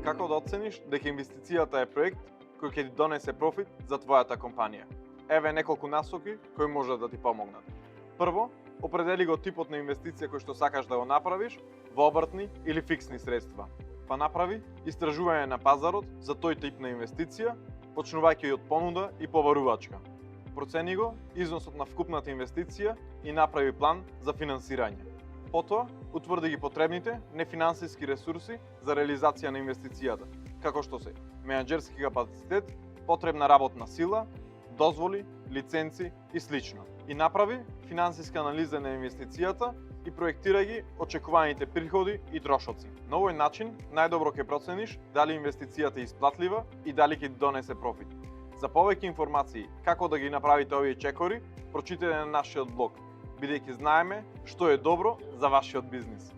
Како да оцениш дека инвестицијата е проект кој ќе ти донесе профит за твојата компанија? Еве неколку насоки кои може да ти помогнат. Прво, определи го типот на инвестиција кој што сакаш да го направиш во обртни или фиксни средства. Па направи истражување на пазарот за тој тип на инвестиција, почнувајќи од понуда и побарувачка. Процени го износот на вкупната инвестиција и направи план за финансирање. Потоа, утврди ги потребните нефинансиски ресурси за реализација на инвестицијата, како што се менаџерски капацитет, потребна работна сила, дозволи, лиценци и слично. И направи финансиска анализа на инвестицијата и проектира ги очекуваните приходи и трошоци. На овој начин најдобро ќе процениш дали инвестицијата е исплатлива и дали ќе ти донесе профит. За повеќе информации како да ги направите овие чекори, прочитајте на нашиот блог, бидејќи знаеме што е добро за вашиот бизнис.